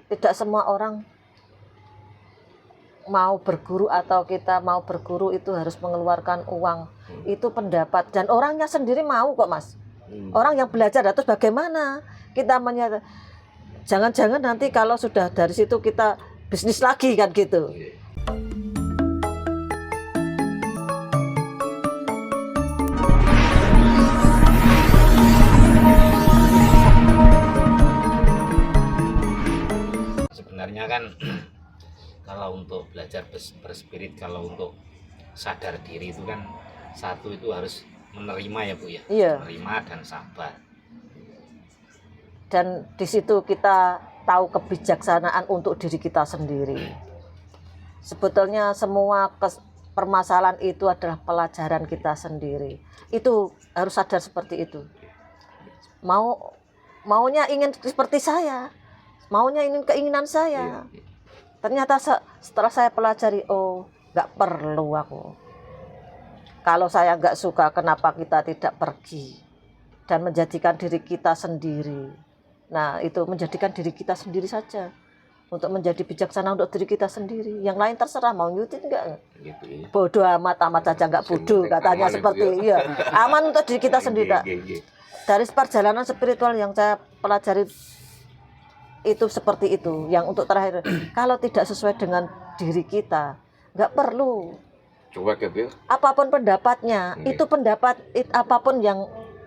tidak semua orang mau berguru atau kita mau berguru itu harus mengeluarkan uang. Itu pendapat dan orangnya sendiri mau kok Mas. Orang yang belajar terus bagaimana kita jangan-jangan nanti kalau sudah dari situ kita bisnis lagi kan gitu. Sebenarnya kan kalau untuk belajar berspirit, kalau untuk sadar diri itu kan satu itu harus menerima ya Bu ya. Iya. Menerima dan sabar. Dan di situ kita tahu kebijaksanaan untuk diri kita sendiri. Sebetulnya semua permasalahan itu adalah pelajaran kita sendiri. Itu harus sadar seperti itu. Maunya ingin seperti saya, maunya ingin keinginan saya. Ternyata setelah saya pelajari, oh nggak perlu aku. Kalau saya nggak suka, kenapa kita tidak pergi dan menjadikan diri kita sendiri. Nah itu menjadikan diri kita sendiri saja. Untuk menjadi bijaksana untuk diri kita sendiri. Yang lain terserah mau nyutit enggak. Gitu, ya. Bodoh amat saja enggak bodoh katanya seperti iya. Aman untuk diri kita sendiri. Dari perjalanan spiritual yang saya pelajari itu seperti itu. Yang untuk terakhir, kalau tidak sesuai dengan diri kita, enggak perlu. Coba gitu. Apapun pendapatnya, itu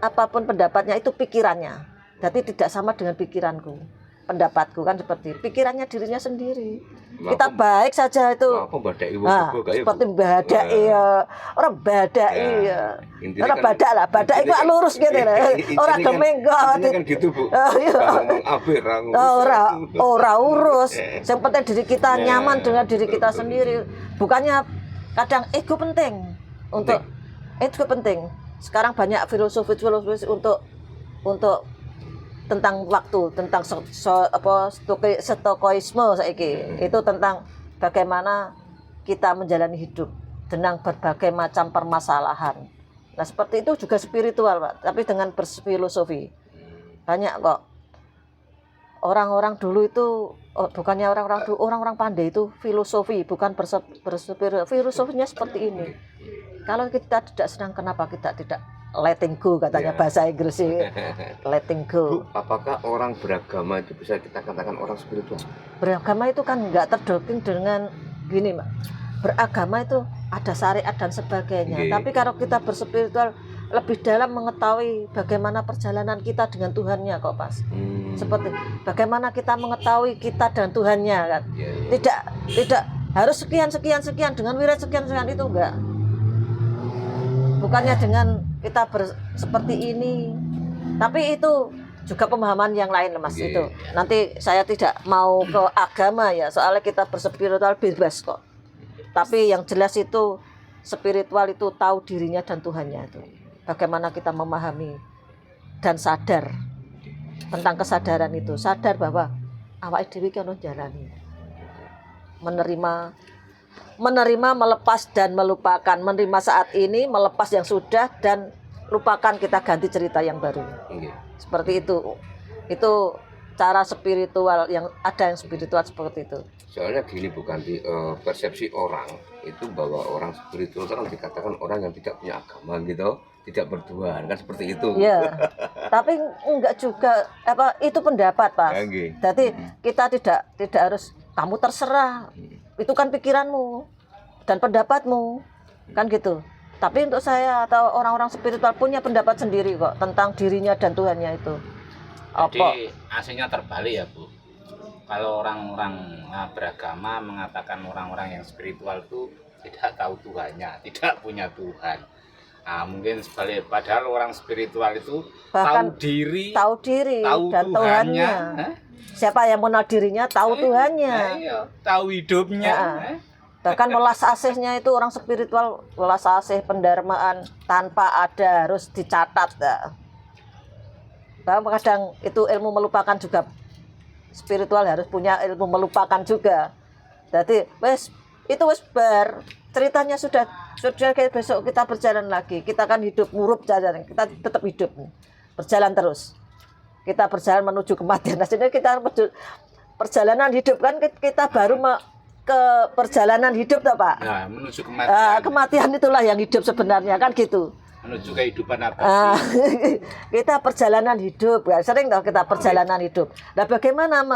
apapun pendapatnya itu pikirannya. Jadi tidak sama dengan pikiranku. Pendapatku kan seperti pikirannya dirinya sendiri. Kita baik saja itu. Seperti badak iya, orang badak iya. Orang badak lah, badak itu lurus gitu lah. Orang gemenggot. Kan gitu Bu. Ora urus. Yang penting diri kita nyaman dengan diri kita sendiri. Bukannya kadang ego penting untuk ego penting. Sekarang banyak filosofi untuk tentang waktu, tentang stoikoisme saiki. Itu tentang bagaimana kita menjalani hidup dengan berbagai macam permasalahan. Nah, seperti itu juga spiritual, Pak, tapi dengan berfilosofi. Banyak kok. Orang-orang dulu itu bukannya orang-orang pandai itu filosofi, bukan berspirit. Filosofinya seperti ini. Kalau kita tidak senang, kenapa kita tidak letting go katanya bahasa Inggris letting go. Bu, apakah orang beragama itu bisa kita katakan orang spiritual? Beragama itu kan nggak terdoktrin dengan gini, Mbak. Beragama itu ada syariat dan sebagainya. Tapi kalau kita berspiritual lebih dalam mengetahui bagaimana perjalanan kita dengan Tuhannya kok Pas. Seperti bagaimana kita mengetahui kita dan Tuhannya kan. Tidak harus sekian dengan wirid sekian itu enggak. Bukannya dengan kita seperti ini, tapi itu juga pemahaman yang lain Mas itu. Nanti saya tidak mau ke agama ya, soalnya kita berspiritual bebas kok. Tapi yang jelas itu spiritual itu tahu dirinya dan Tuhannya itu. Bagaimana kita memahami dan sadar tentang kesadaran itu, sadar bahwa awake dhewe iki ono jalani. Menerima, melepas dan melupakan. Menerima saat ini, melepas yang sudah dan lupakan, kita ganti cerita yang baru. Seperti itu. Itu cara spiritual yang ada, yang spiritual seperti itu. Soalnya gini bukan persepsi orang itu bahwa orang spiritual kan dikatakan orang yang tidak punya agama gitu, tidak bertuhan kan seperti itu. Iya. Tapi enggak juga itu pendapat, Pak. Jadi kita tidak harus kamu terserah. Itu kan pikiranmu dan pendapatmu kan gitu. Tapi untuk saya atau orang-orang spiritual punya pendapat sendiri kok tentang dirinya dan Tuhannya itu. Jadi aslinya terbalik ya Bu. Kalau orang-orang beragama mengatakan orang-orang yang spiritual itu tidak tahu Tuhannya, tidak punya Tuhan. Nah, mungkin sebalik, padahal orang spiritual itu bahkan tahu diri dan Tuhannya. Siapa yang mengenal dirinya tahu Tuhannya. Tahu hidupnya. Bahkan welas asihnya itu orang spiritual, welas asih pendarmaan tanpa ada harus dicatat. Bahkan kadang itu ilmu melupakan juga. Spiritual harus punya ilmu melupakan juga. Jadi itu bar ceritanya sudah kayak besok kita berjalan lagi. Kita kan hidup murup jalan, kita tetap hidup. Berjalan terus. Kita berjalan menuju kematian. Nah, jadi kita perjalanan hidup kan kita baru ke perjalanan hidup toh Pak. Nah, menuju kematian. Kematian itulah yang hidup sebenarnya kan gitu. Menuju kehidupan apa? Kita perjalanan hidup, ya. Sering toh kita perjalanan hidup. Nah bagaimana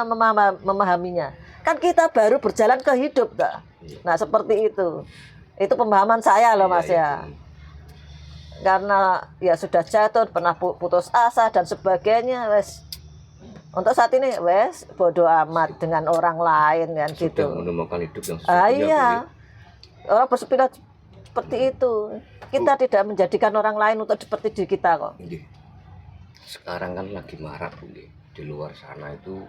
memahaminya? Kan kita baru berjalan ke hidup toh. Nah seperti itu. Itu pemahaman saya loh Mas ya. Karena ya sudah jatuh, pernah putus asa dan sebagainya, wes. Untuk saat ini wes bodoh amat dengan orang lain kan gitu. Sudah menemukan hidup yang sesungguhnya. Iya. Orang bersepira seperti itu. Kita tidak menjadikan orang lain untuk seperti diri kita kok. Sekarang kan lagi marak Bu. Di luar sana itu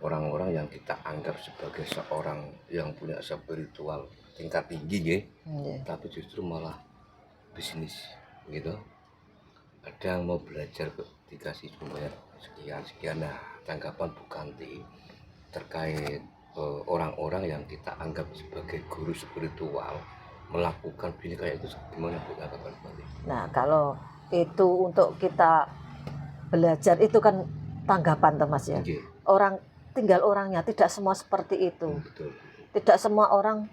orang-orang yang kita anggap sebagai seorang yang punya spiritual tingkat tinggi tapi justru malah bisnis gitu. Ada yang mau belajar dikasih bayar sekian. Nah, tanggapan Bu Kanti terkait orang-orang yang kita anggap sebagai guru spiritual melakukan ini kayak itu gimana Bu tanggapan Bu Kanti? Nah, kalau itu untuk kita belajar itu kan tanggapan toh Mas ya. Orang tinggal orangnya, tidak semua seperti itu. Betul. Tidak semua orang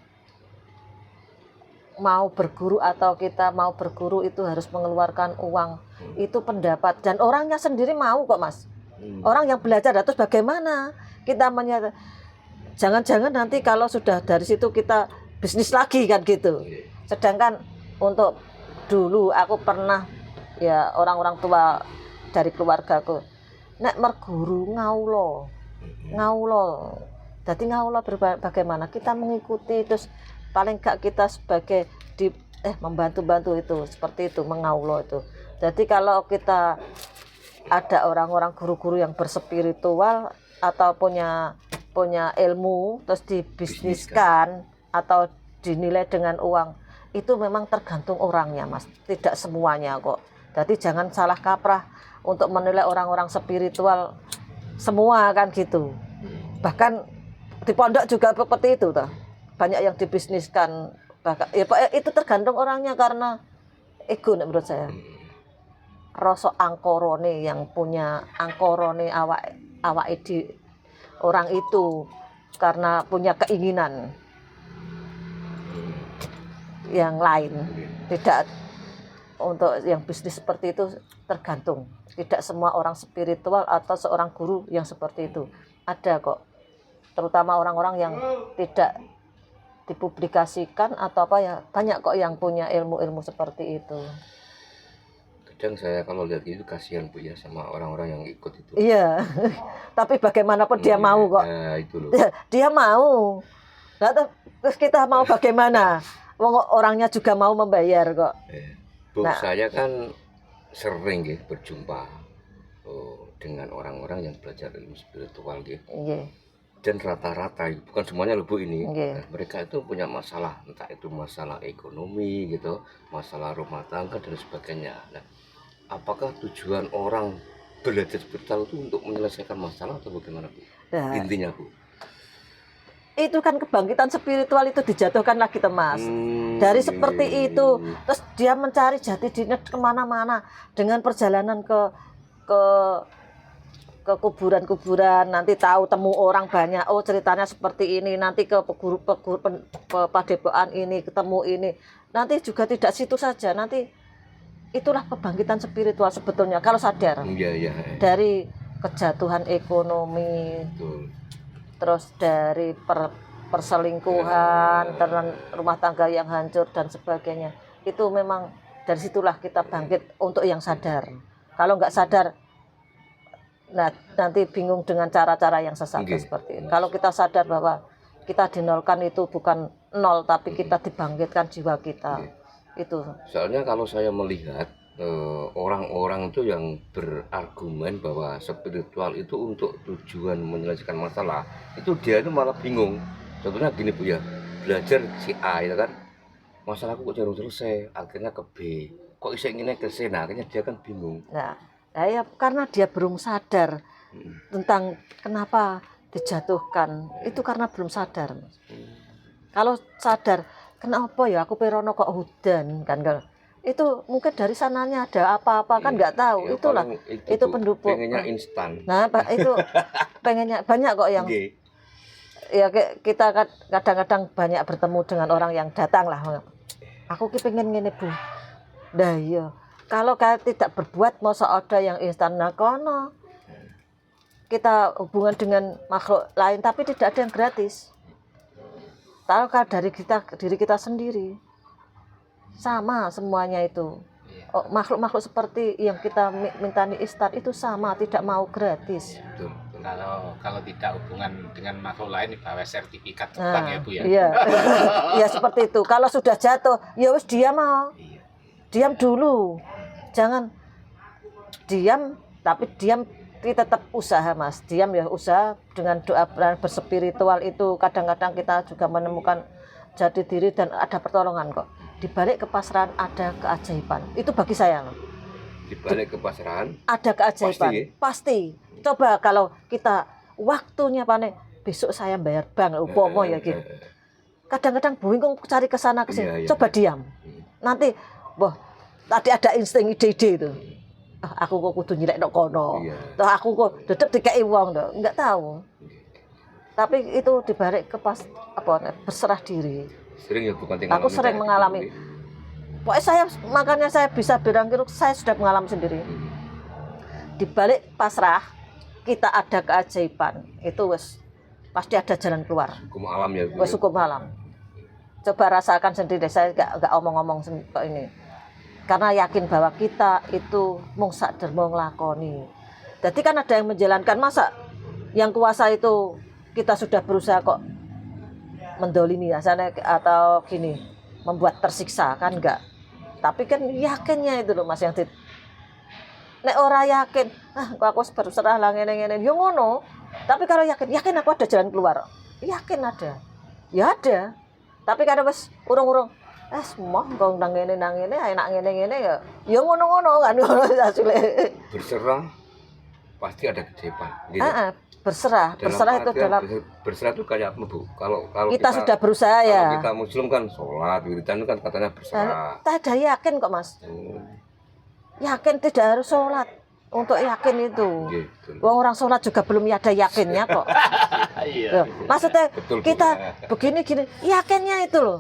mau berguru atau kita mau berguru itu harus mengeluarkan uang. Itu pendapat dan orangnya sendiri mau kok Mas. Orang yang belajar terus bagaimana kita jangan-jangan nanti kalau sudah dari situ kita bisnis lagi kan gitu. Sedangkan untuk dulu aku pernah ya orang-orang tua dari keluargaku nek merguru ngaulo. Jadi ngaulo bagaimana kita mengikuti terus paling gak kita sebagai membantu-bantu itu seperti itu mengaulo itu. Jadi kalau kita ada orang-orang guru-guru yang berspiritual atau punya ilmu terus dibisniskan atau dinilai dengan uang itu memang tergantung orangnya Mas, tidak semuanya kok. Jadi jangan salah kaprah untuk menilai orang-orang spiritual semua kan gitu. Bahkan di pondok juga seperti itu toh. Banyak yang dibisniskan, bahkan ya itu tergantung orangnya karena ego menurut saya. Rasa angkorone yang punya angkorone awak di orang itu karena punya keinginan yang lain. Tidak untuk yang bisnis seperti itu tergantung. Tidak semua orang spiritual atau seorang guru yang seperti itu. Ada kok. Terutama orang-orang yang tidak dipublikasikan atau apa ya, banyak kok yang punya ilmu-ilmu seperti itu. Kadang saya kalau lihat itu kasihan Bu ya sama orang-orang yang ikut itu. Iya. Tapi bagaimanapun dia mau kok. Nah, itu loh. Dia mau. Nah, terus kita mau bagaimana? Orangnya juga mau membayar kok. Bu, saya kan sering berjumpa dengan orang-orang yang belajar ilmu spiritual gitu. Dan rata-rata bukan semuanya loh Bu ini, mereka itu punya masalah, entah itu masalah ekonomi gitu, masalah rumah tangga dan sebagainya. Nah, apakah tujuan orang belajar spiritual itu untuk menyelesaikan masalah atau bagaimana Bu? Nah, intinya Bu, itu kan kebangkitan spiritual itu dijatuhkan lagi Mas. Dari seperti itu, terus dia mencari jati dirinya kemana-mana dengan perjalanan ke kuburan-kuburan, nanti tahu temu orang banyak, oh ceritanya seperti ini, nanti ke padepokan ini ketemu ini, nanti juga tidak situ saja, nanti itulah kebangkitan spiritual sebetulnya kalau sadar. Dari kejatuhan ekonomi, terus dari perselingkuhan, rumah tangga yang hancur dan sebagainya, itu memang dari situlah kita bangkit untuk yang sadar. Kalau nggak sadar, nah nanti bingung dengan cara-cara yang sesat seperti ini. Kalau kita sadar bahwa kita dinolkan itu bukan nol, tapi kita dibangkitkan jiwa kita. Itu. Soalnya kalau saya melihat orang-orang itu yang berargumen bahwa spiritual itu untuk tujuan menyelesaikan masalah, itu dia itu malah bingung. Contohnya gini Bu ya, belajar si A itu kan, masalahku kok jarang selesai, akhirnya ke B, kok bisa inginnya ke C, nah akhirnya dia kan bingung. Nah ya karena dia belum sadar tentang kenapa dijatuhkan, itu karena belum sadar. Kalau sadar, kenapa ya aku perono kok hudan kan, itu mungkin dari sananya ada apa-apa kan nggak tahu. Ya, Itulah paling itu tuh pendukung. pengennya instan. Nah, itu pengennya banyak kok yang Nggih. ya kita kadang-kadang banyak bertemu dengan orang yang datang lah. Aku ki pengen ngene Bu. Dah iya. Kalau kalian tidak berbuat masa ada yang instan nah kono. Kita hubungan dengan makhluk lain tapi tidak ada yang gratis. Tahu kan dari diri kita sendiri. Sama semuanya itu. Iya. Oh, makhluk-makhluk seperti yang kita minta instan itu sama, tidak mau gratis. Betul, betul. Kalau tidak hubungan dengan makhluk lain di bawah sertifikat Nah, utang ya Bu ya. iya. Ya seperti itu. Kalau sudah jatuh, ya wis diam mau. Iya. Diam dulu. Jangan diam, tapi diam kita tetap usaha Mas. Diam ya usaha dengan doa dan berspiritual itu kadang-kadang kita juga menemukan jati diri dan ada pertolongan kok. Di balik kepasrahan ada keajaiban. Itu bagi saya loh. Di balik kepasrahan Ada keajaiban. Pasti. Coba kalau kita waktunya panen besok saya bayar bank upomo ya gitu. Kadang-kadang bingung cari ke sana ke sini. Iya, iya. Coba diam. Nanti wah tadi ada insting ide-ide itu. Ah, aku kok kudu nyilek nok kono. Iya. Toh aku kok dedep dikei wong to. Enggak tahu. Tapi itu dibalik berserah diri. sering ya bukan Aku sering mengalami. Pokoknya makanya saya bisa bilang saya sudah mengalami sendiri. Di balik pasrah kita ada keajaiban. Itu wes pasti ada jalan keluar. Hukum alam ya. Wes hukum alam. Coba rasakan sendiri. Saya enggak omong-omong kok ini. Karena yakin bahwa kita itu mung sadar mau nglakoni. Jadi kan ada yang menjalankan, masa yang kuasa itu kita sudah berusaha kok mendolimi sana atau gini membuat tersiksa kan enggak. Tapi kan yakinnya itu loh Mas yang nek ora yakin, kok aku berserah lah ngene-ngene. Yo ngono. Tapi kalau yakin aku ada jalan keluar. Yakin ada. Ya ada. Tapi kadang wis urung-urung semua kok nang ngene enak ngene-ngene ya. Ya ngono-ngono kan hasilnya. Berserah pasti ada keajaiban. Gitu. Berserah itu dalam berserah itu kayak apa Bu? Kalau kita sudah berusaha ya. Kalau kita muslim kan sholat, wiridan itu kan katanya berserah. Kita ada yakin kok Mas. Yakin tidak harus sholat untuk yakin itu. Gitu. Wong orang sholat juga belum ada yakinnya kok. Iya. Maksudnya Betul, Bu. kita begini gini yakinnya itu loh.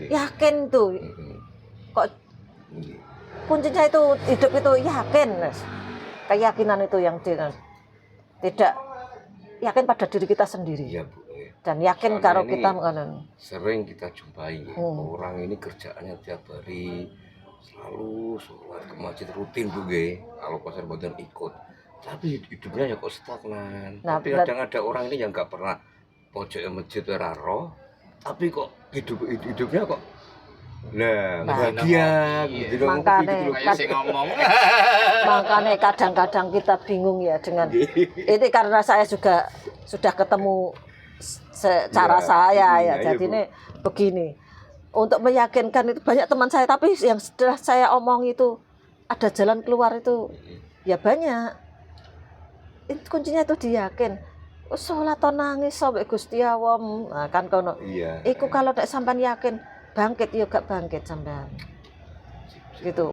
Yakin tuh. Kok kuncinya itu hidup itu yakin Mas. Keyakinan itu yang tidak yakin pada diri kita sendiri. Iya Bu. Dan yakin Soalnya kalau ini kita sering kita jumpai orang ini kerjaannya tiap hari selalu sholat ke masjid rutin Bu nggih. Kalau pasar badan ikut. Tapi hidupnya ya kok stagnan. Nah, tapi kadang ada orang ini yang nggak pernah pojok masjid ora roh, tapi kok hidupnya kok bahagia gitu. Makanya kadang-kadang kita bingung ya dengan ini karena saya juga sudah ketemu secara saya ya. Jadi ini begini. Untuk meyakinkan itu banyak teman saya tapi yang setelah saya omong itu ada jalan keluar itu ya banyak. Itu kuncinya itu diyakin. Sholat nangis sampai Gusti Allah. Nah, kan kono. Iya. Iku kalau nek sampean yakin bangkit ya gak bangkit sampean. Gitu.